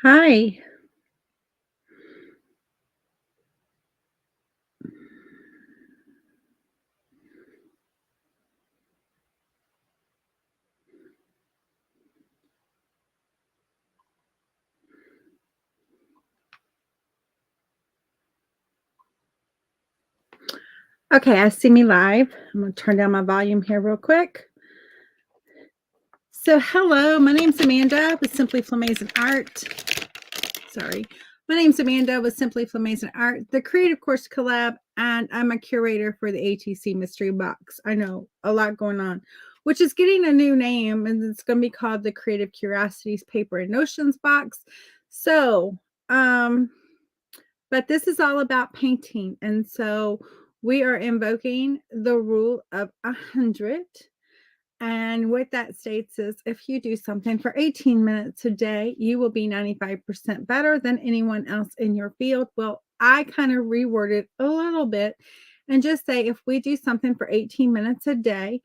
Hi. Okay, I see me live. I'm going to turn down my volume here real quick. So, hello, my name's Amanda with Simply Flamazing Art. Sorry. My name's Amanda with Simply Flamazing Art, the Creative Course Collab, and I'm a curator for the ATC Mystery Box. I know, a lot going on, which is getting a new name, and it's going to be called the Creative Curiosities Paper and Notions Box. So, um, but this is all about painting. And so we are invoking the rule of 100. And what that states is if you do something for 18 minutes a day, you will be 95% better than anyone else in your field. Well, I kind of reworded a little bit and just say if we do something for 18 minutes a day,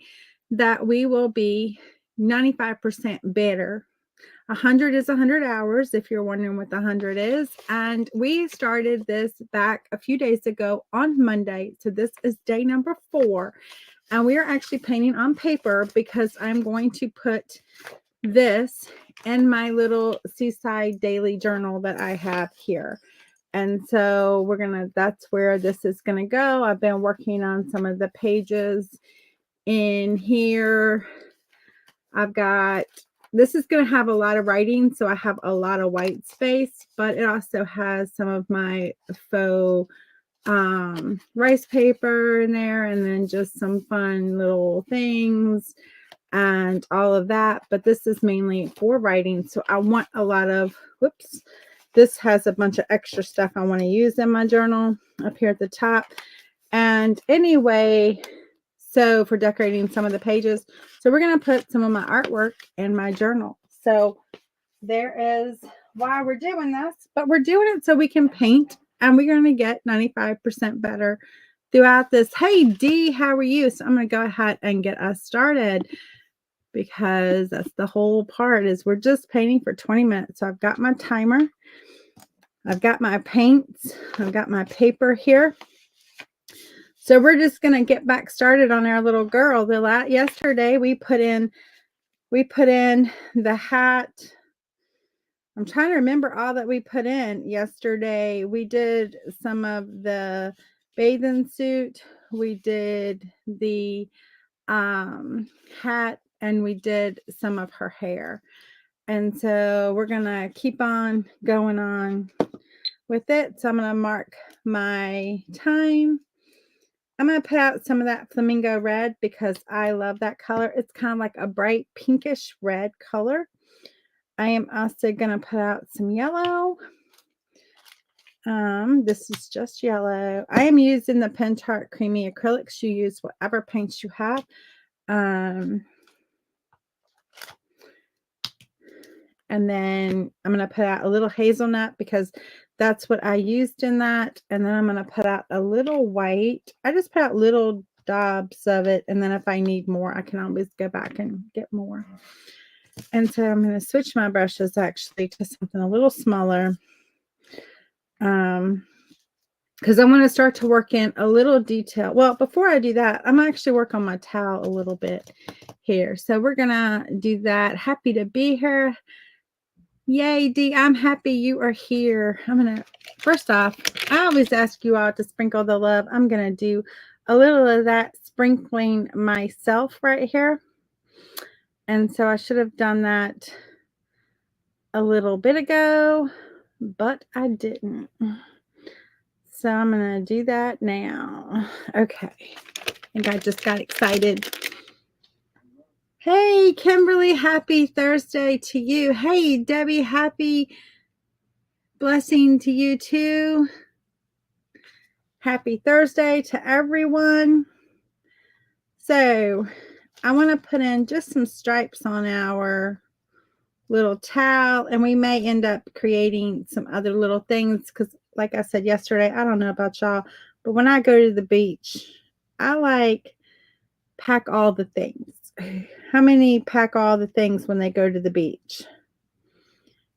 that we will be 95% better. 100 is 100 hours, if you're wondering what the 100 is. And we started this back a few days ago on Monday. So this is day number 4. And we are actually painting on paper because I'm going to put this in my little seaside daily journal that I have here. And so that's where this is going to go. I've been working on some of the pages in here. This is going to have a lot of writing, so I have a lot of white space, but it also has some of my faux rice paper in there, and then just some fun little things and all of that. But this is mainly for writing, so I want a lot of, this has a bunch of extra stuff I want to use in my journal up here at the top. And anyway, so for decorating some of the pages. So we're going to put some of my artwork in my journal. So there is why we're doing this, but we're doing it so we can paint and we're going to get 95% better throughout this. Hey, Dee, how are you? So I'm going to go ahead and get us started because that's the whole part is we're just painting for 20 minutes. So I've got my timer. I've got my paints. I've got my paper here. So we're just going to get back started on our little girl. Yesterday we put in the hat. I'm trying to remember all that we put in yesterday. We did some of the bathing suit. We did the hat, and we did some of her hair. And so we're going to keep on going on with it. So I'm going to mark my time. I'm going to put out some of that flamingo red because I love that color. It's kind of like a bright pinkish red color. I am also going to put out some yellow. This is just yellow. I am using the Pen Tart Creamy Acrylics. You use whatever paints you have. And then I'm going to put out a little hazelnut because that's what I used in that. And then I'm going to put out a little white. I just put out little daubs of it. And then if I need more, I can always go back and get more. And so I'm going to switch my brushes actually to something a little smaller. Because I want to start to work in a little detail. Well, before I do that, I'm actually work on my towel a little bit here. So we're going to do that. Happy to be here. Yay, Dee, I'm happy you are here. First off, I always ask you all to sprinkle the love. I'm going to do a little of that sprinkling myself right here. And so I should have done that a little bit ago, but I didn't. So I'm going to do that now. Okay. I think I just got excited. Hey, Kimberly, happy Thursday to you. Hey, Debbie, happy blessing to you too. Happy Thursday to everyone. So I want to put in just some stripes on our little towel, and we may end up creating some other little things because like I said yesterday, I don't know about y'all, but when I go to the beach, I like pack all the things. How many pack all the things when they go to the beach?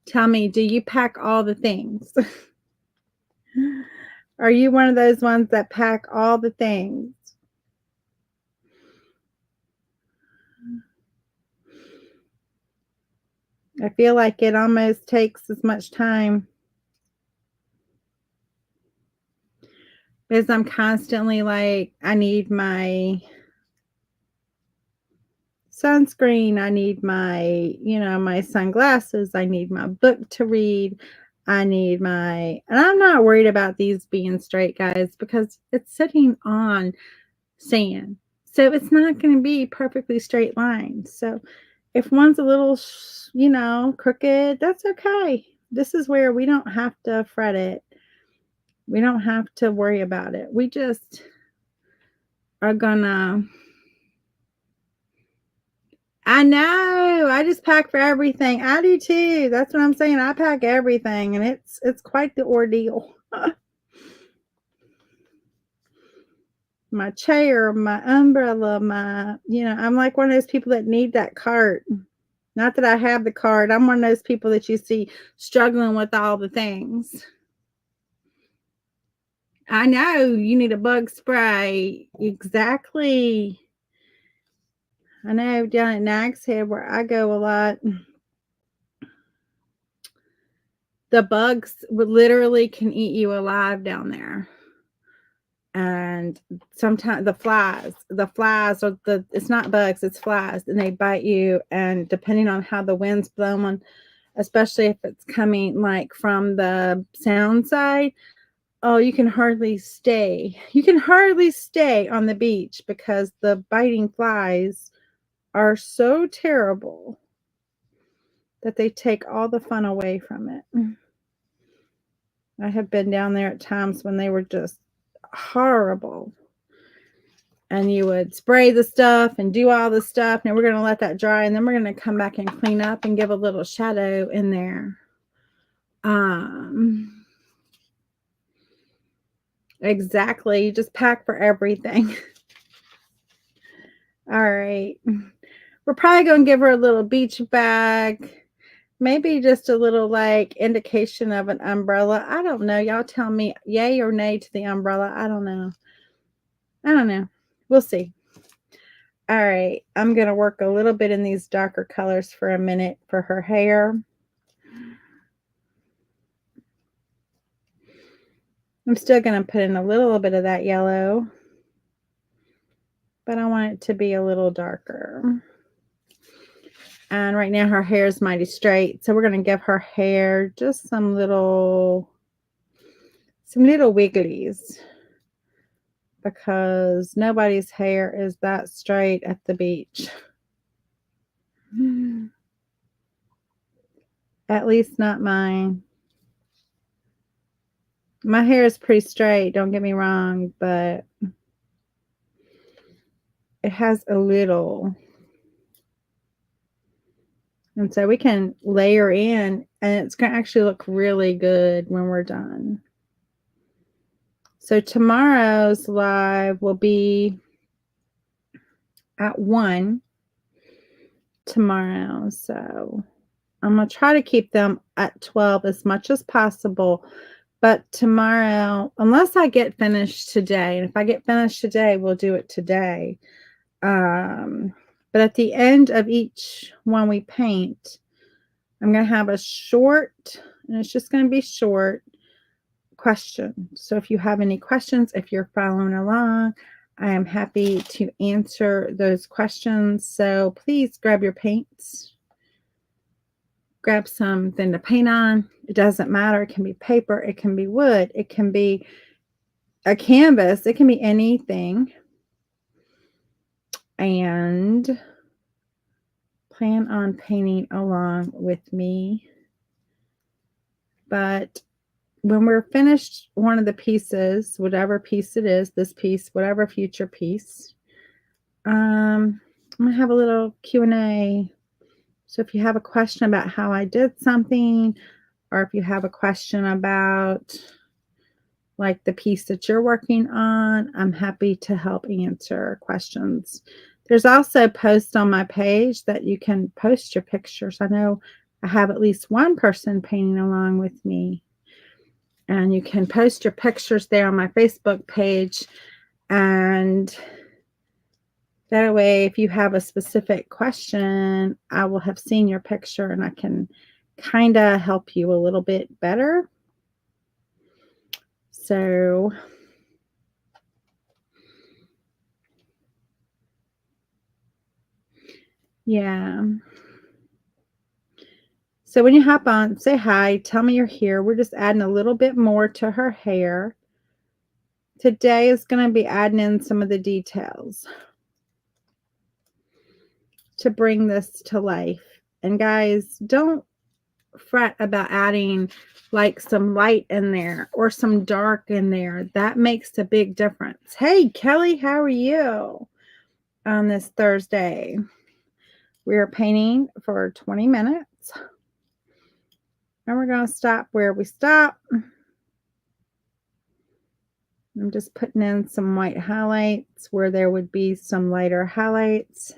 Tell me, do you pack all the things? Are you one of those ones that pack all the things? I feel like it almost takes as much time because I'm constantly like, I need my sunscreen, I need my, my sunglasses, I need my book to read, I need my, and I'm not worried about these being straight, guys, because it's sitting on sand. So it's not going to be perfectly straight lines. So if one's a little, crooked, that's okay. This is where we don't have to fret it. We don't have to worry about it. We just are gonna, I know, I just pack for everything. I do too. That's what I'm saying. I pack everything and it's quite the ordeal. My chair, my umbrella, I'm like one of those people that need that cart. Not that I have the cart. I'm one of those people that you see struggling with all the things. I know you need a bug spray. Exactly. I know down at Nag's Head where I go a lot, the bugs literally can eat you alive down there. And sometimes the flies are it's not bugs, it's flies, and they bite you. And depending on how the wind's blowing, especially if it's coming like from the sound side, oh, you can hardly stay. You can hardly stay on the beach because the biting flies are so terrible that they take all the fun away from it. I have been down there at times when they were just horrible. And you would spray the stuff and do all the stuff. Now we're going to let that dry, and then we're going to come back and clean up and give a little shadow in there. Exactly. You just pack for everything. All right. We're probably going to give her a little beach bag. Maybe just a little like indication of an umbrella. I don't know. Y'all tell me yay or nay to the umbrella. I don't know. We'll see. All right. I'm going to work a little bit in these darker colors for a minute for her hair. I'm still going to put in a little bit of that yellow, but I want it to be a little darker. And right now her hair is mighty straight, so we're going to give her hair just some little wigglies, because nobody's hair is that straight at the beach. At least not mine. My hair is pretty straight, don't get me wrong, but it has a little. And so we can layer in, and it's going to actually look really good when we're done. So tomorrow's live will be at 1 tomorrow. So I'm going to try to keep them at 12 as much as possible. But tomorrow, unless I get finished today, and if I get finished today, we'll do it today. But at the end of each one we paint, I'm going to have a short, and it's just going to be short, question. So if you have any questions, if you're following along, I am happy to answer those questions. So please grab your paints. Grab something to paint on. It doesn't matter. It can be paper. It can be wood. It can be a canvas. It can be anything. And plan on painting along with me. But when we're finished one of the pieces, whatever piece it is, this piece, whatever future piece, I'm going to have a little Q&A. So if you have a question about how I did something, or if you have a question about like the piece that you're working on, I'm happy to help answer questions. There's also posts on my page that you can post your pictures. I know I have at least one person painting along with me. And you can post your pictures there on my Facebook page. And that way, if you have a specific question, I will have seen your picture and I can kind of help you a little bit better. So, yeah. So when you hop on, say hi, tell me you're here. We're just adding a little bit more to her hair. Today is going to be adding in some of the details to bring this to life. And guys, don't fret about adding like some light in there or some dark in there. That makes a big difference. Hey, Kelly, how are you on this Thursday? We are painting for 20 minutes. And we're going to stop where we stop. I'm just putting in some white highlights where there would be some lighter highlights.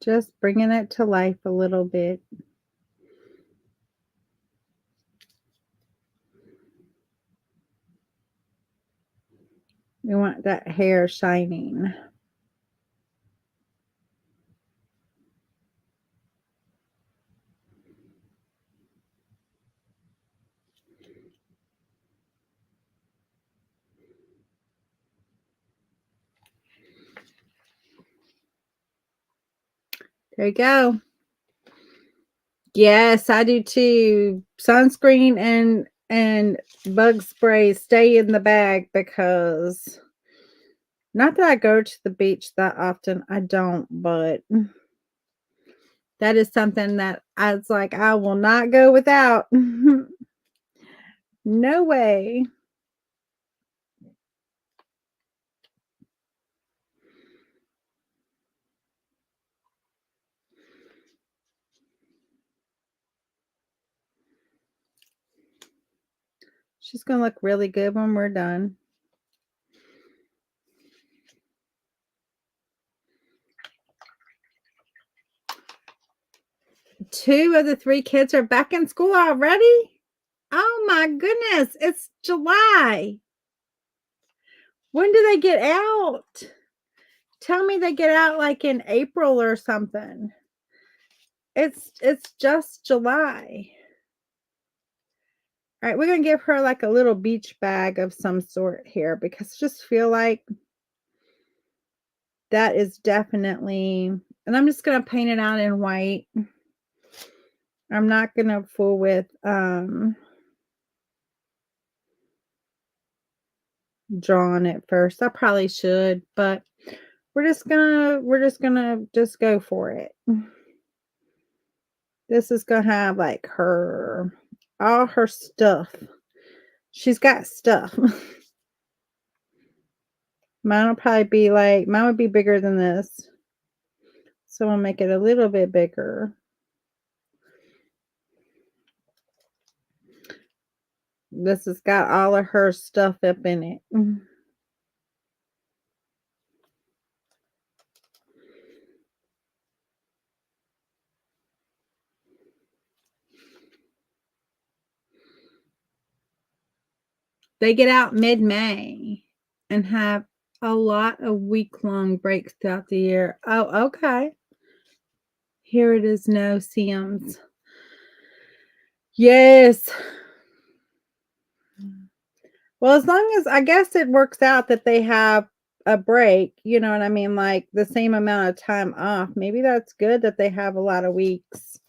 Just bringing it to life a little bit. We want that hair shining. There you go. Yes, I do too. Sunscreen and bug spray stay in the bag because not that I go to the beach that often. I don't, but that is something that I was like, I will not go without. No way. She's going to look really good when we're done. Two of the three kids are back in school already? Oh my goodness, it's July. When do they get out? Tell me they get out like in April or something. It's just July. All right, we're going to give her like a little beach bag of some sort here because I just feel like that is definitely, and I'm just going to paint it out in white. I'm not going to fool with drawing it first. I probably should, but we're just gonna go for it. This is gonna have like all her stuff. She's got stuff. Mine would be bigger than this. So I'll make it a little bit bigger. This has got all of her stuff up in it. They get out mid-May and have a lot of week-long breaks throughout the year. Oh, okay. Here it is, no Sims. Yes. Well, as long as I guess it works out that they have a break, you know what I mean? Like the same amount of time off. Maybe that's good that they have a lot of weeks.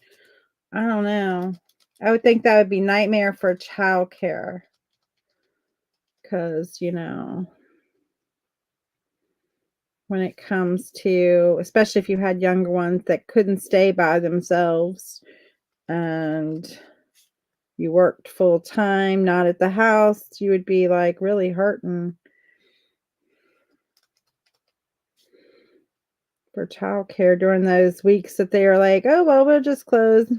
I don't know. I would think that would be nightmare for childcare. Because, when it comes to, especially if you had younger ones that couldn't stay by themselves, and you worked full time, not at the house, you would be like really hurting for childcare during those weeks that they are like, oh, well, we'll just close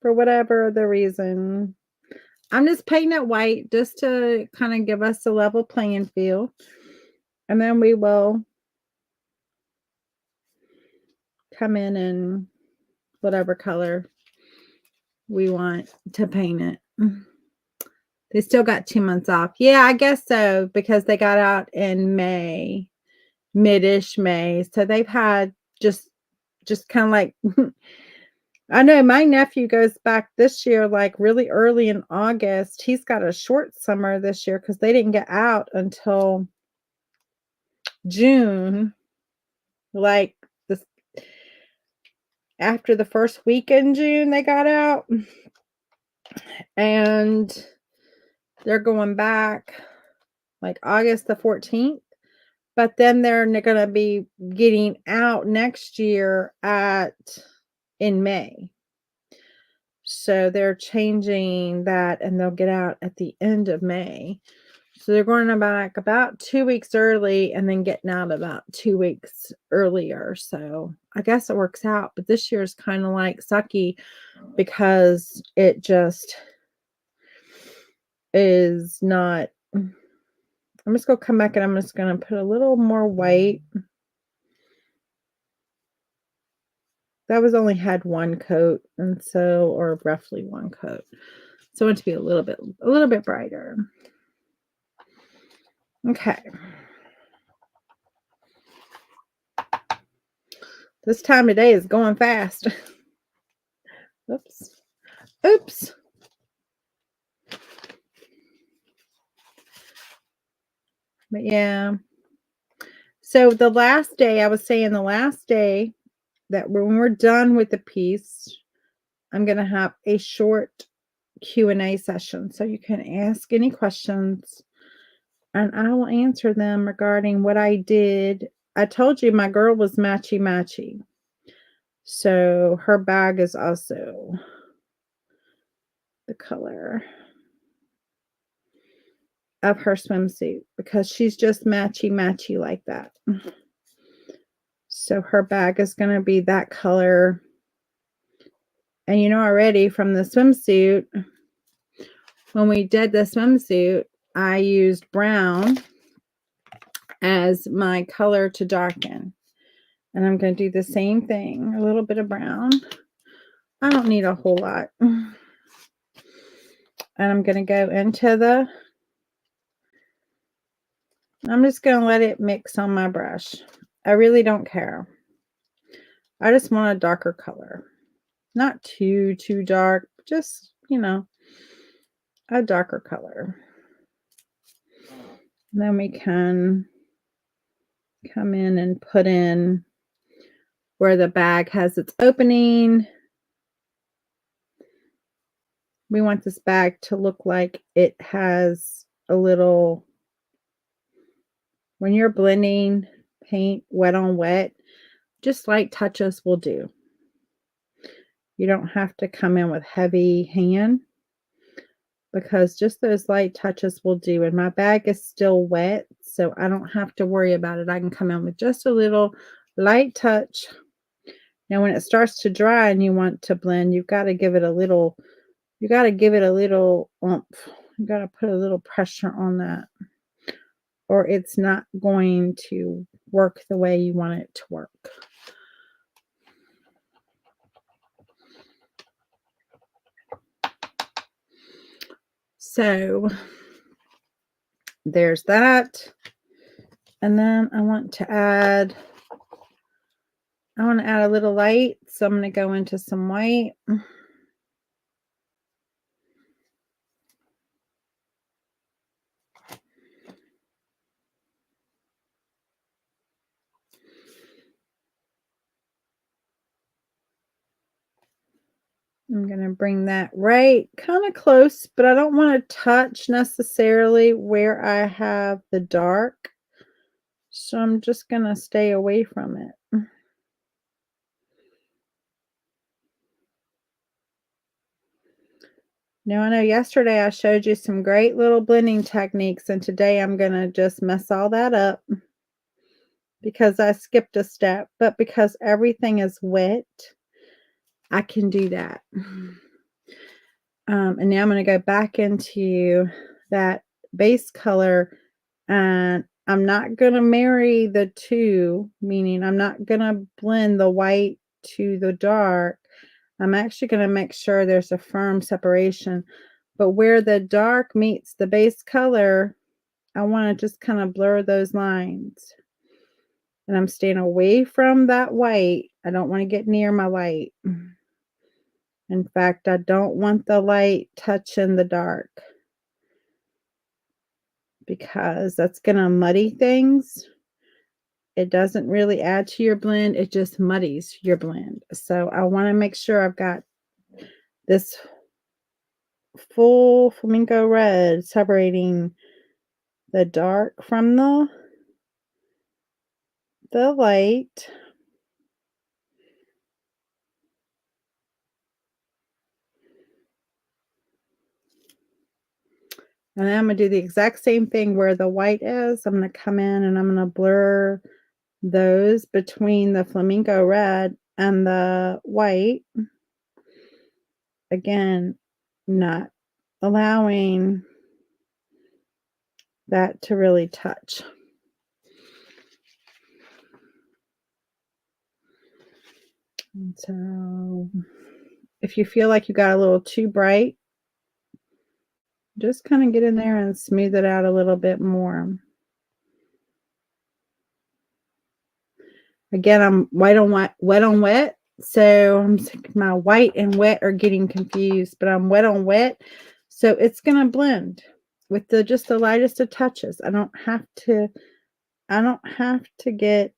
for whatever the reason. I'm just painting it white just to kind of give us a level playing field. And then we will come in whatever color we want to paint it. They still got 2 months off. Yeah, I guess so, because they got out in May, mid-ish May. So they've had just kind of like I know my nephew goes back this year, like really early in August. He's got a short summer this year because they didn't get out until June. Like this after the first week in June, they got out. And they're going back like August the 14th. But then they're going to be getting out next year in May. So they're changing that and they'll get out at the end of May. So they're going back about 2 weeks early and then getting out about 2 weeks earlier. So I guess it works out. But this year is kind of like sucky because it just is not. I'm just going to come back and I'm just going to put a little more white. That was only had one coat, and so, or roughly one coat. So I want it to be a little bit brighter. Okay. This time of day is going fast. Oops. Oops. But yeah. So the last day, I was saying the last day that when we're done with the piece, I'm going to have a short Q&A session. So you can ask any questions and I will answer them regarding what I did. I told you my girl was matchy. So her bag is also the color of her swimsuit because she's just matchy like that. So her bag is going to be that color. And you know already from the swimsuit, when we did the swimsuit, I used brown as my color to darken. And I'm going to do the same thing, a little bit of brown. I don't need a whole lot. And I'm going to go into I'm just going to let it mix on my brush. I really don't care. I just want a darker color. Not too dark, just, a darker color. And then we can come in and put in where the bag has its opening. We want this bag to look like it has a little, when you're blending paint wet on wet, just light touches will do. You don't have to come in with heavy hand because just those light touches will do. And my bag is still wet, so I don't have to worry about it. I can come in with just a little light touch. Now, when it starts to dry and you want to blend, you've got to give it a little, oomph. You got to put a little pressure on that, or it's not going to work the way you want it to work. So there's that. And then I want to add a little light. So I'm going to go into some white. I'm going to bring that right kind of close, but I don't want to touch necessarily where I have the dark. So I'm just going to stay away from it. Now, I know yesterday I showed you some great little blending techniques, and today I'm going to just mess all that up because I skipped a step, but because everything is wet, I can do that. And now I'm going to go back into that base color, and I'm not going to marry the two, meaning I'm not going to blend the white to the dark. I'm actually going to make sure there's a firm separation. But where the dark meets the base color, I want to just kind of blur those lines. And I'm staying away from that white. I don't want to get near my light. In fact, I don't want the light touching the dark because that's going to muddy things. It doesn't really add to your blend. It just muddies your blend. So I want to make sure I've got this full flamingo red separating the dark from the light. And then I'm going to do the exact same thing where the white is. I'm going to come in and I'm going to blur those between the flamingo red and the white. Again, not allowing that to really touch. And so if you feel like you got a little too bright, just kind of get in there and smooth it out a little bit more. Again, I'm wet on wet. So my white and wet are getting confused, but I'm wet on wet. So it's going to blend with just the lightest of touches. I don't have to get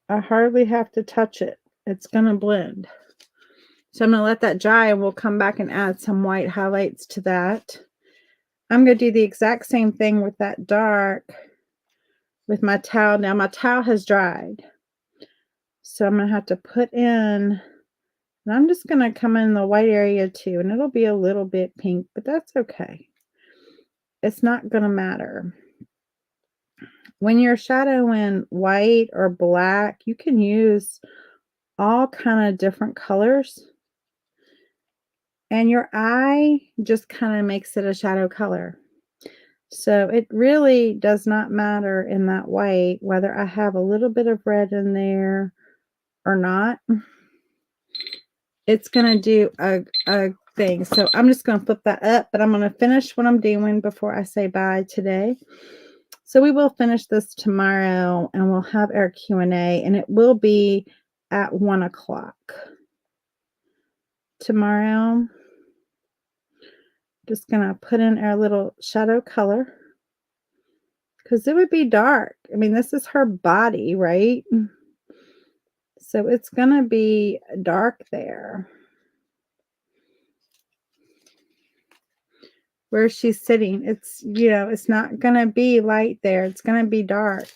I hardly have to touch it. It's going to blend. So I'm going to let that dry and we'll come back and add some white highlights to that. I'm going to do the exact same thing with that dark with my towel. Now my towel has dried. So I'm going to have to put in, and I'm just going to come in the white area too, and it'll be a little bit pink, but that's okay. It's not going to matter. When you're shadowing white or black, you can use all kind of different colors. And your eye just kind of makes it a shadow color. So it really does not matter in that white whether I have a little bit of red in there or not. It's going to do a thing. So I'm just going to flip that up, but I'm going to finish what I'm doing before I say bye today. So we will finish this tomorrow and we'll have our Q&A, and it will be at 1 o'clock tomorrow. Just going to put in our little shadow color because it would be dark. I mean, this is her body, right? So it's going to be dark there where she's sitting. It's, it's not going to be light there. It's going to be dark.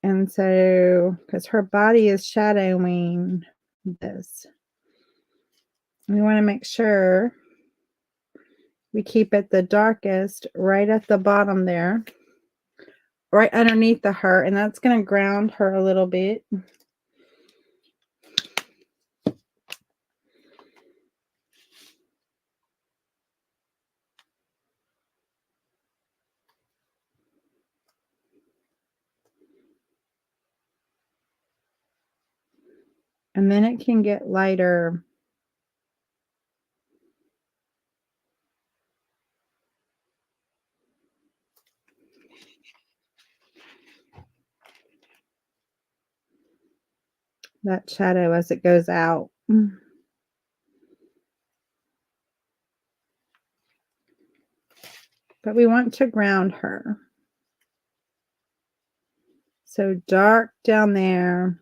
And so, because her body is shadowing this, we want to make sure we keep it the darkest right at the bottom there, right underneath the heart, and that's going to ground her a little bit. And then it can get lighter. That shadow as it goes out. But we want to ground her. So dark down there.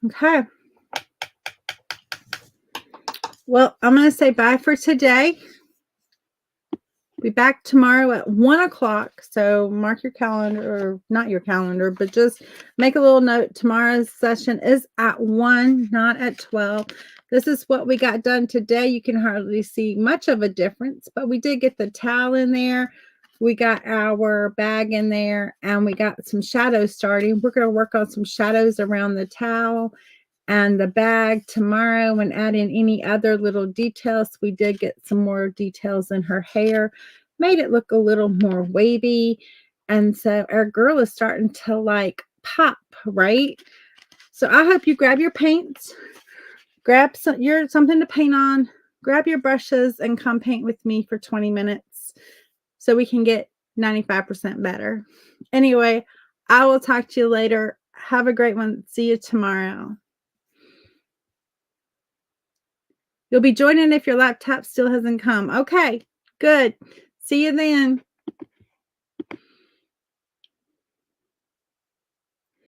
Okay. Well, I'm going to say bye for today. Be back tomorrow at 1 o'clock. So mark your calendar, or not your calendar, but just make a little note. Tomorrow's session is at 1, not at 12. This is what we got done today. You can hardly see much of a difference, but we did get the towel in there. We got our bag in there, and we got some shadows starting. We're going to work on some shadows around the towel and the bag tomorrow, and add in any other little details. We did get some more details in her hair, made it look a little more wavy. And so our girl is starting to like pop, right? So I hope you grab your paints, grab something to paint on, grab your brushes, and come paint with me for 20 minutes so we can get 95% better. Anyway, I will talk to you later. Have a great one. See you tomorrow. You'll be joining if your laptop still hasn't come. Okay, good. See you then.